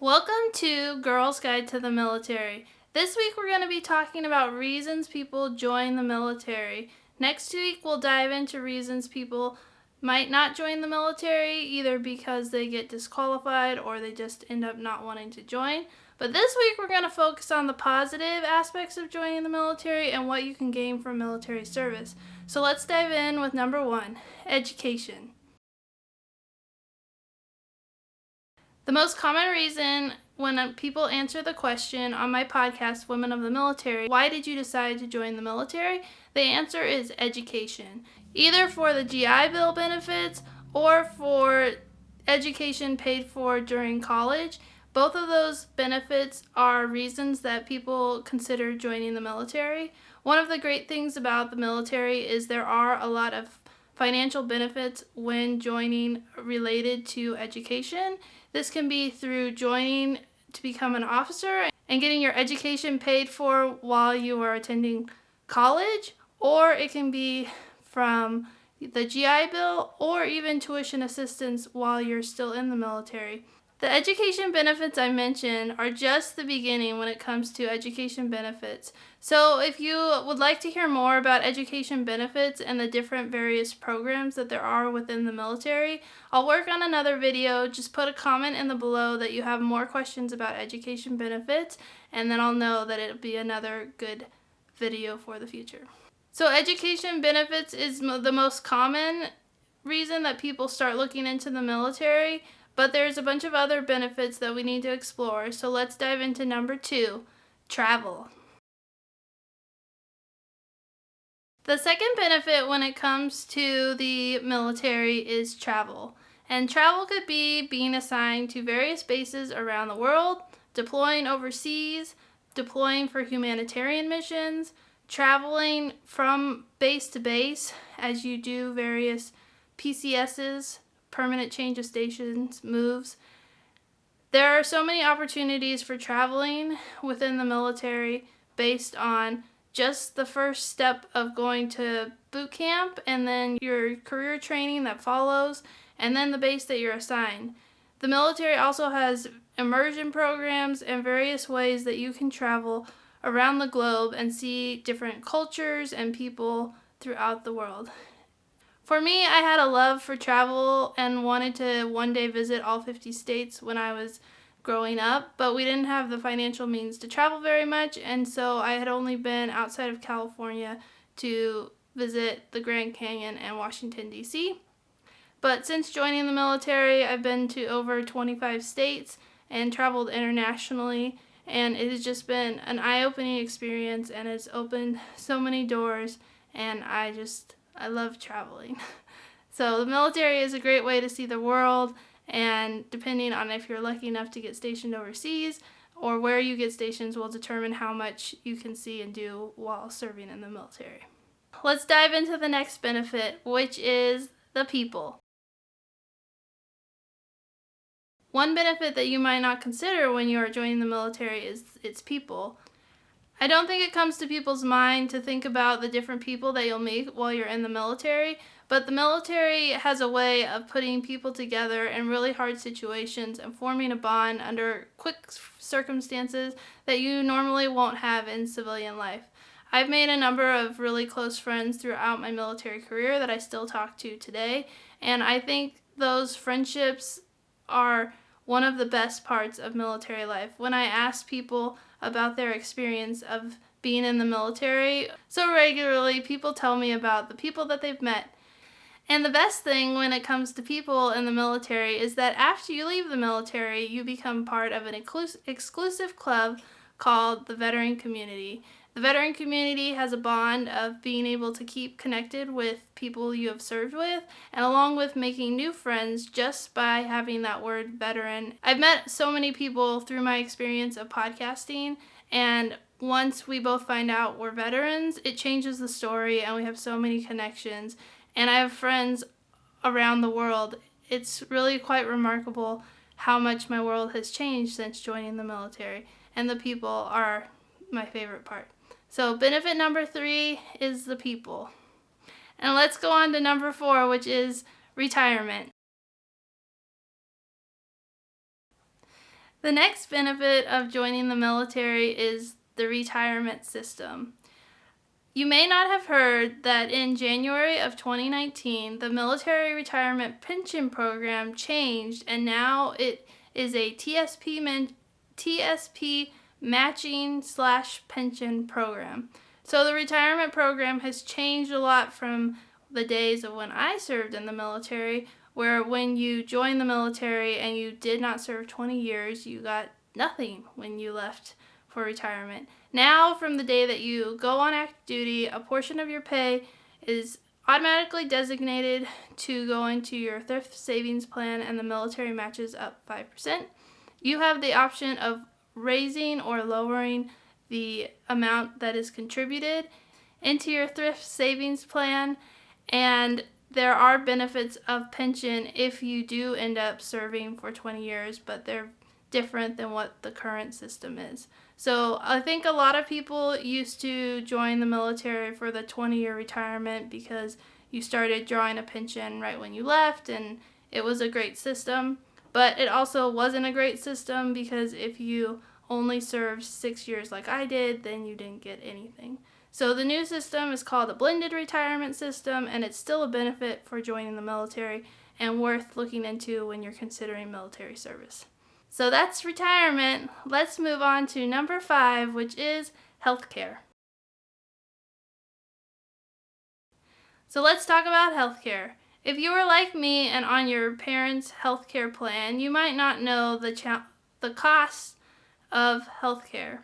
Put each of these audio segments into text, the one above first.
Welcome to Girls Guide to the Military. This week we're going to be talking about reasons people join the military. Next week we'll dive into reasons people might not join the military, either because they get disqualified or they just end up not wanting to join. But this week we're going to focus on the positive aspects of joining the military and what you can gain from military service. So let's dive in with number 1, education. The most common reason when people answer the question on my podcast, Women of the Military, why did you decide to join the military? The answer is education. Either for the GI Bill benefits or for education paid for during college. Both of those benefits are reasons that people consider joining the military. One of the great things about the military is there are a lot of financial benefits when joining related to education. This can be through joining to become an officer and getting your education paid for while you are attending college, or it can be from the GI Bill or even tuition assistance while you're still in the military. The education benefits I mentioned are just the beginning when it comes to education benefits. So if you would like to hear more about education benefits and the different various programs that there are within the military, I'll work on another video. Just put a comment in the below that you have more questions about education benefits, and then I'll know that it'll be another good video for the future. So education benefits is the most common reason that people start looking into the military. But there's a bunch of other benefits that we need to explore, so let's dive into number 2, travel. The second benefit when it comes to the military is travel. And travel could be being assigned to various bases around the world, deploying overseas, deploying for humanitarian missions, traveling from base to base as you do various PCSs, permanent change of stations, moves. There are so many opportunities for traveling within the military based on just the first step of going to boot camp and then your career training that follows and then the base that you're assigned. The military also has immersion programs and various ways that you can travel around the globe and see different cultures and people throughout the world. For me, I had a love for travel and wanted to one day visit all 50 states when I was growing up, but we didn't have the financial means to travel very much, and so I had only been outside of California to visit the Grand Canyon and Washington, D.C. But since joining the military, I've been to over 25 states and traveled internationally, and it has just been an eye-opening experience, and it's opened so many doors, and I love traveling. So the military is a great way to see the world, and depending on if you're lucky enough to get stationed overseas or where you get stationed will determine how much you can see and do while serving in the military. Let's dive into the next benefit, which is the people. One benefit that you might not consider when you are joining the military is its people. I don't think it comes to people's mind to think about the different people that you'll meet while you're in the military, but the military has a way of putting people together in really hard situations and forming a bond under quick circumstances that you normally won't have in civilian life. I've made a number of really close friends throughout my military career that I still talk to today, and I think those friendships are one of the best parts of military life. When I ask people about their experience of being in the military, so regularly people tell me about the people that they've met. And the best thing when it comes to people in the military is that after you leave the military, you become part of an exclusive club called the veteran community. The veteran community has a bond of being able to keep connected with people you have served with, and along with making new friends just by having that word veteran. I've met so many people through my experience of podcasting, and once we both find out we're veterans, it changes the story and we have so many connections. And I have friends around the world. It's really quite remarkable how much my world has changed since joining the military, and the people are my favorite part. So benefit number 3 is the people. And let's go on to number 4, which is retirement. The next benefit of joining the military is the retirement system. You may not have heard that in January of 2019, the military retirement pension program changed, and now it is a TSP matching/pension program. So the retirement program has changed a lot from the days of when I served in the military, where when you joined the military and you did not serve 20 years, you got nothing when you left for retirement. Now, from the day that you go on active duty, a portion of your pay is automatically designated to go into your thrift savings plan, and the military matches up 5%. You have the option of raising or lowering the amount that is contributed into your thrift savings plan, and there are benefits of pension if you do end up serving for 20 years, but they're different than what the current system is. So I think a lot of people used to join the military for the 20-year retirement because you started drawing a pension right when you left, and it was a great system. But it also wasn't a great system because if you only served 6 years like I did, then you didn't get anything. So the new system is called a blended retirement system, and it's still a benefit for joining the military and worth looking into when you're considering military service. So that's retirement. Let's move on to number 5, which is healthcare. So let's talk about healthcare. If you are like me and on your parents' healthcare plan, you might not know the cost of healthcare.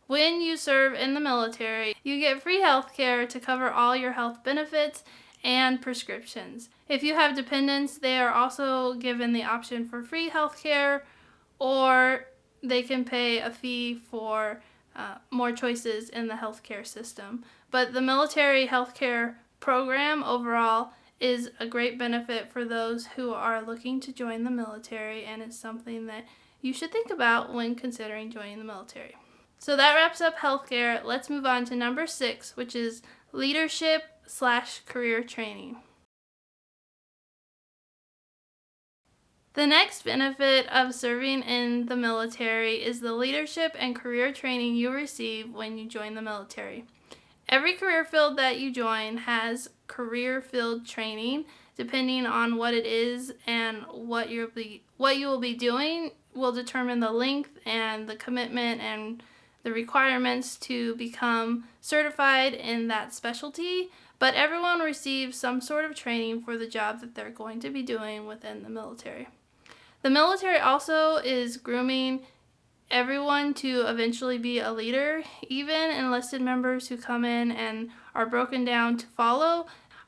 When you serve in the military, you get free healthcare to cover all your health benefits and prescriptions. If you have dependents, they are also given the option for free healthcare, or they can pay a fee for more choices in the healthcare system. But the military healthcare program overall is a great benefit for those who are looking to join the military, and it's something that you should think about when considering joining the military. So that wraps up healthcare. Let's move on to number 6, which is leadership/career training. The next benefit of serving in the military is the leadership and career training you receive when you join the military. Every career field that you join has career field training. Depending on what it is and what you will be doing will determine the length and the commitment and the requirements to become certified in that specialty, but everyone receives some sort of training for the job that they're going to be doing within the military. The military also is grooming everyone to eventually be a leader. Even enlisted members who come in and are broken down to follow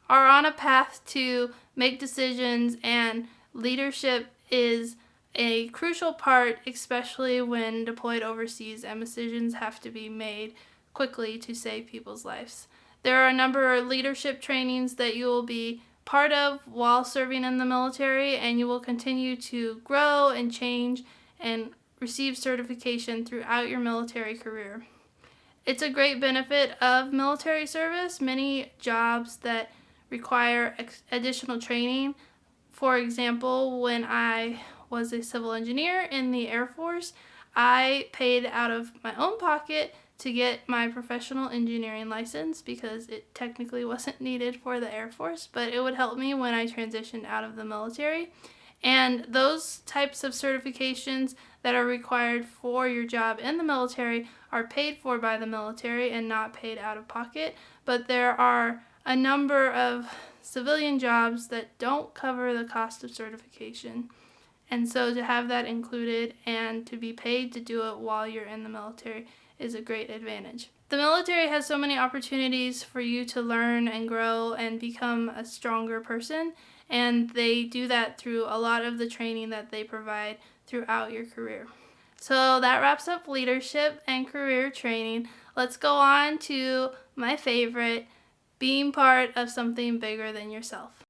are on a path to make decisions, and leadership is a crucial part, especially when deployed overseas and decisions have to be made quickly to save people's lives. There are a number of leadership trainings that you will be part of while serving in the military, and you will continue to grow and change and receive certification throughout your military career. It's a great benefit of military service. Many jobs that require additional training. For example, when I was a civil engineer in the Air Force, I paid out of my own pocket to get my professional engineering license because it technically wasn't needed for the Air Force, but it would help me when I transitioned out of the military. And those types of certifications that are required for your job in the military are paid for by the military and not paid out of pocket. But there are a number of civilian jobs that don't cover the cost of certification. And so to have that included and to be paid to do it while you're in the military is a great advantage. The military has so many opportunities for you to learn and grow and become a stronger person, and they do that through a lot of the training that they provide throughout your career. So that wraps up leadership and career training. Let's go on to my favorite, being part of something bigger than yourself.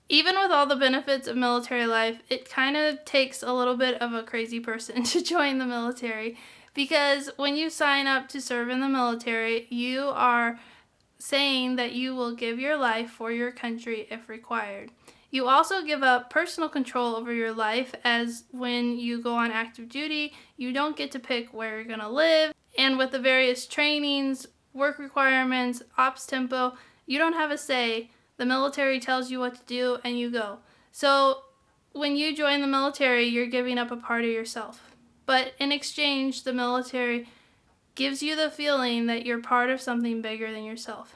Even with all the benefits of military life, it kind of takes a little bit of a crazy person to join the military, because when you sign up to serve in the military, you are saying that you will give your life for your country if required. You also give up personal control over your life, as when you go on active duty, you don't get to pick where you're going to live. And with the various trainings, work requirements, ops tempo, you don't have a say. The military tells you what to do and you go. So when you join the military, you're giving up a part of yourself. But in exchange, the military gives you the feeling that you're part of something bigger than yourself.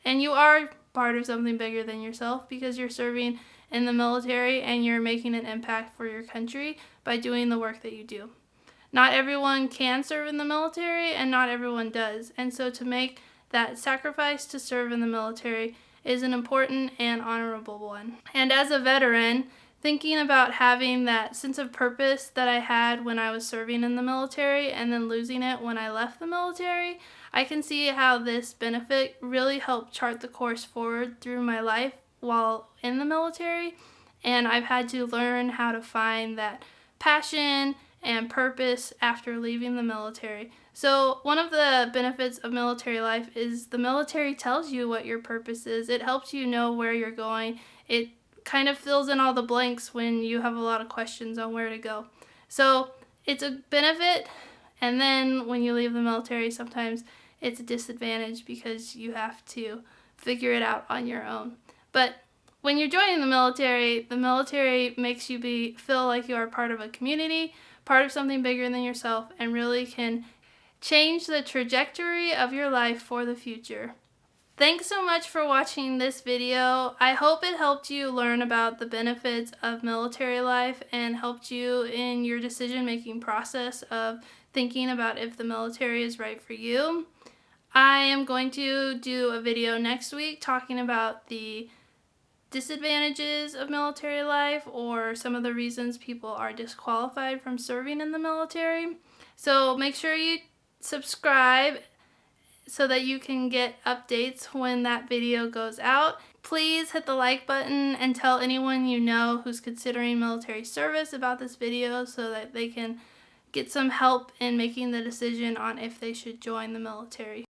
And you are part of something bigger than yourself because you're serving in the military and you're making an impact for your country by doing the work that you do. Not everyone can serve in the military and not everyone does. And so to make that sacrifice to serve in the military is an important and honorable one. And as a veteran, thinking about having that sense of purpose that I had when I was serving in the military and then losing it when I left the military, I can see how this benefit really helped chart the course forward through my life while in the military. And I've had to learn how to find that passion and purpose after leaving the military. So one of the benefits of military life is the military tells you what your purpose is. It helps you know where you're going. It kind of fills in all the blanks when you have a lot of questions on where to go. So it's a benefit, and then when you leave the military, sometimes it's a disadvantage because you have to figure it out on your own. But when you're joining the military makes you feel like you are part of a community, part of something bigger than yourself, and really can change the trajectory of your life for the future. Thanks so much for watching this video. I hope it helped you learn about the benefits of military life and helped you in your decision-making process of thinking about if the military is right for you. I am going to do a video next week talking about the disadvantages of military life or some of the reasons people are disqualified from serving in the military. So make sure you subscribe so that you can get updates when that video goes out. Please hit the like button and tell anyone you know who's considering military service about this video so that they can get some help in making the decision on if they should join the military.